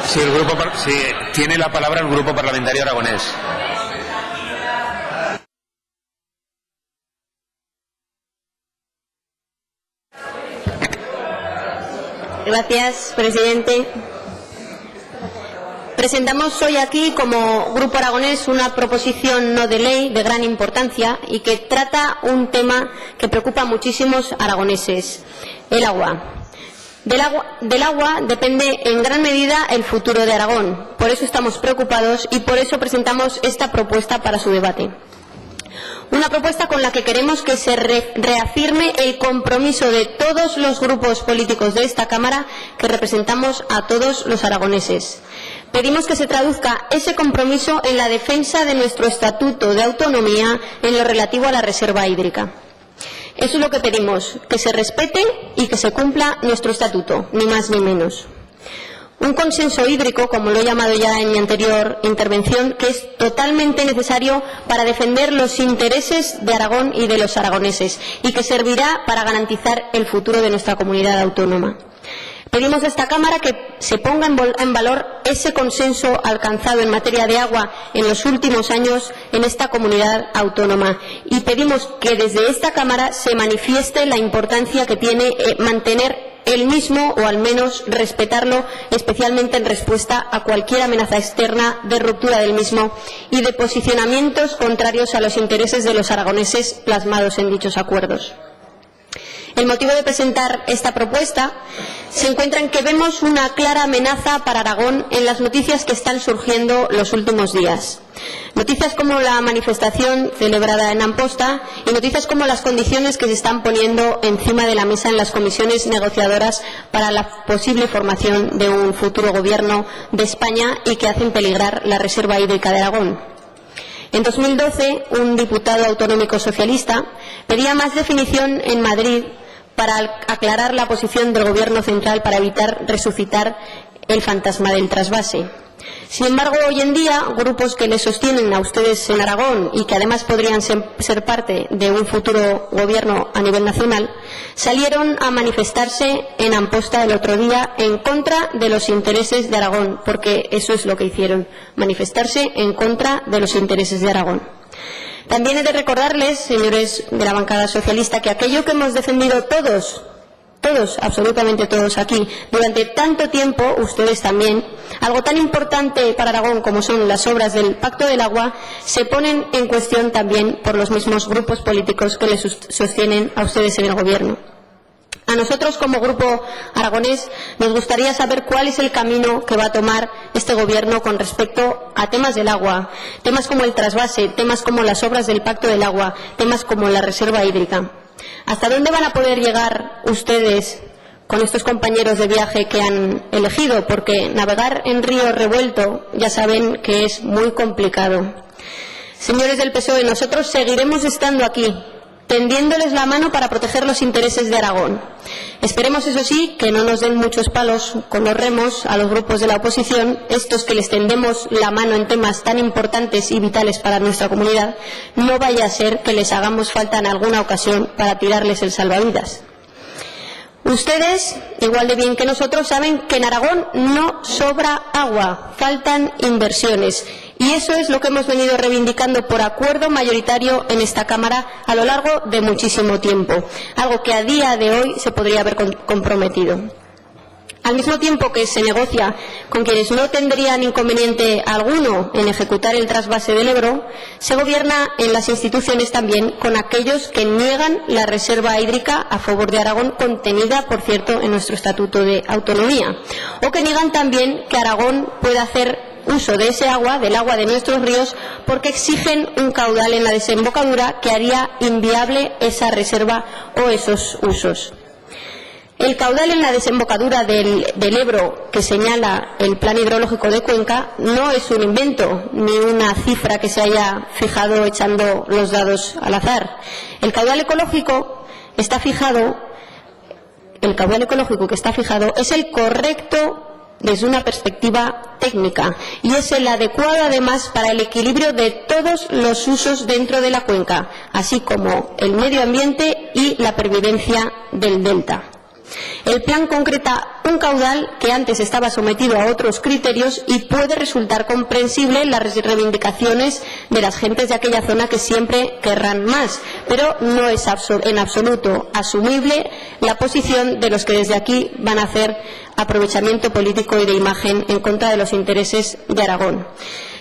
Sí, tiene la palabra el Grupo Parlamentario Aragonés. Gracias, presidente. Presentamos hoy aquí como Grupo Aragonés una proposición no de ley de gran importancia y que trata un tema que preocupa a muchísimos aragoneses: el agua. Del agua depende en gran medida el futuro de Aragón. Por eso estamos preocupados y por eso presentamos esta propuesta para su debate. Una propuesta con la que queremos que se reafirme el compromiso de todos los grupos políticos de esta Cámara que representamos a todos los aragoneses. Pedimos que se traduzca ese compromiso en la defensa de nuestro Estatuto de Autonomía en lo relativo a la reserva hídrica. Eso es lo que pedimos, que se respete y que se cumpla nuestro Estatuto, ni más ni menos. Un consenso hídrico, como lo he llamado ya en mi anterior intervención, que es totalmente necesario para defender los intereses de Aragón y de los aragoneses y que servirá para garantizar el futuro de nuestra comunidad autónoma. Pedimos a esta Cámara que se ponga en valor ese consenso alcanzado en materia de agua en los últimos años en esta comunidad autónoma y pedimos que desde esta Cámara se manifieste la importancia que tiene mantener el mismo o al menos respetarlo, especialmente en respuesta a cualquier amenaza externa de ruptura del mismo y de posicionamientos contrarios a los intereses de los aragoneses plasmados en dichos acuerdos. El motivo de presentar esta propuesta se encuentra en que vemos una clara amenaza para Aragón en las noticias que están surgiendo los últimos días. Noticias como la manifestación celebrada en Amposta y noticias como las condiciones que se están poniendo encima de la mesa en las comisiones negociadoras para la posible formación de un futuro gobierno de España y que hacen peligrar la reserva hídrica de Aragón. En 2012, un diputado autonómico socialista pedía más definición en Madrid para aclarar la posición del Gobierno central para evitar resucitar el fantasma del trasvase. Sin embargo, hoy en día, grupos que les sostienen a ustedes en Aragón y que además podrían ser parte de un futuro gobierno a nivel nacional, salieron a manifestarse en Amposta el otro día en contra de los intereses de Aragón, porque eso es lo que hicieron, manifestarse en contra de los intereses de Aragón. También he de recordarles, señores de la bancada socialista, que aquello que hemos defendido todos, absolutamente todos aquí, durante tanto tiempo, ustedes también, algo tan importante para Aragón como son las obras del Pacto del Agua, se ponen en cuestión también por los mismos grupos políticos que les sostienen a ustedes en el Gobierno. A nosotros, como Grupo Aragonés, nos gustaría saber cuál es el camino que va a tomar este Gobierno con respecto a temas del agua, temas como el trasvase, temas como las obras del Pacto del Agua, temas como la reserva hídrica. ¿Hasta dónde van a poder llegar ustedes con estos compañeros de viaje que han elegido? Porque navegar en río revuelto ya saben que es muy complicado. Señores del PSOE, nosotros seguiremos estando aquí, tendiéndoles la mano para proteger los intereses de Aragón. Esperemos, eso sí, que no nos den muchos palos con los remos a los grupos de la oposición, estos que les tendemos la mano en temas tan importantes y vitales para nuestra comunidad, no vaya a ser que les hagamos falta en alguna ocasión para tirarles el salvavidas. Ustedes, igual de bien que nosotros, saben que en Aragón no sobra agua, faltan inversiones. Y eso es lo que hemos venido reivindicando por acuerdo mayoritario en esta Cámara a lo largo de muchísimo tiempo, algo que a día de hoy se podría haber comprometido. Al mismo tiempo que se negocia con quienes no tendrían inconveniente alguno en ejecutar el trasvase del Ebro, se gobierna en las instituciones también con aquellos que niegan la reserva hídrica a favor de Aragón, contenida, por cierto, en nuestro Estatuto de Autonomía, o que niegan también que Aragón pueda hacer uso de ese agua, del agua de nuestros ríos, porque exigen un caudal en la desembocadura que haría inviable esa reserva o esos usos. El caudal en la desembocadura del Ebro que señala el Plan Hidrológico de Cuenca no es un invento ni una cifra que se haya fijado echando los dados al azar. El caudal ecológico que está fijado es el correcto desde una perspectiva técnica y es el adecuado además para el equilibrio de todos los usos dentro de la cuenca, así como el medio ambiente y la pervivencia del delta. El plan concreta un caudal que antes estaba sometido a otros criterios y puede resultar comprensible las reivindicaciones de las gentes de aquella zona que siempre querrán más, pero no es en absoluto asumible la posición de los que desde aquí van a hacer aprovechamiento político y de imagen en contra de los intereses de Aragón.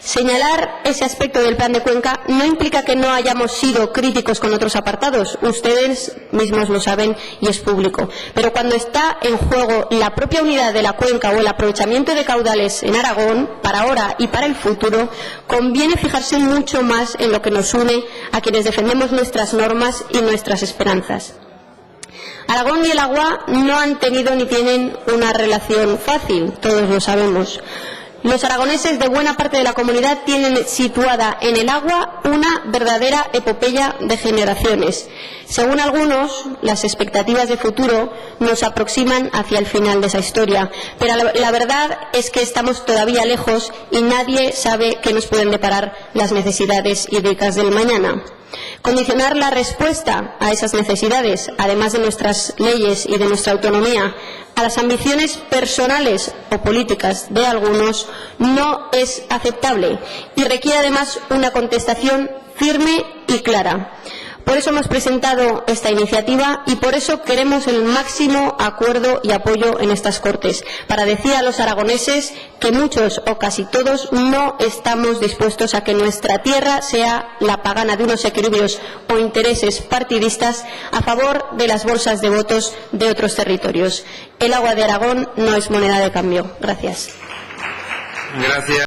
Señalar ese aspecto del plan de Cuenca no implica que no hayamos sido críticos con otros apartados. Ustedes mismos lo saben y es público. Pero cuando está en juego la propia unidad de la cuenca o el aprovechamiento de caudales en Aragón, para ahora y para el futuro, conviene fijarse mucho más en lo que nos une a quienes defendemos nuestras normas y nuestras esperanzas. Aragón y el agua no han tenido ni tienen una relación fácil, todos lo sabemos. Los aragoneses de buena parte de la comunidad tienen situada en el agua una verdadera epopeya de generaciones. Según algunos, las expectativas de futuro nos aproximan hacia el final de esa historia, pero la verdad es que estamos todavía lejos y nadie sabe qué nos pueden deparar las necesidades hídricas del mañana. Condicionar la respuesta a esas necesidades, además de nuestras leyes y de nuestra autonomía, a las ambiciones personales o políticas de algunos no es aceptable y requiere además una contestación firme y clara. Por eso hemos presentado esta iniciativa y por eso queremos el máximo acuerdo y apoyo en estas Cortes, para decir a los aragoneses que muchos o casi todos no estamos dispuestos a que nuestra tierra sea la pagana de unos equilibrios o intereses partidistas a favor de las bolsas de votos de otros territorios. El agua de Aragón no es moneda de cambio. Gracias. Gracias.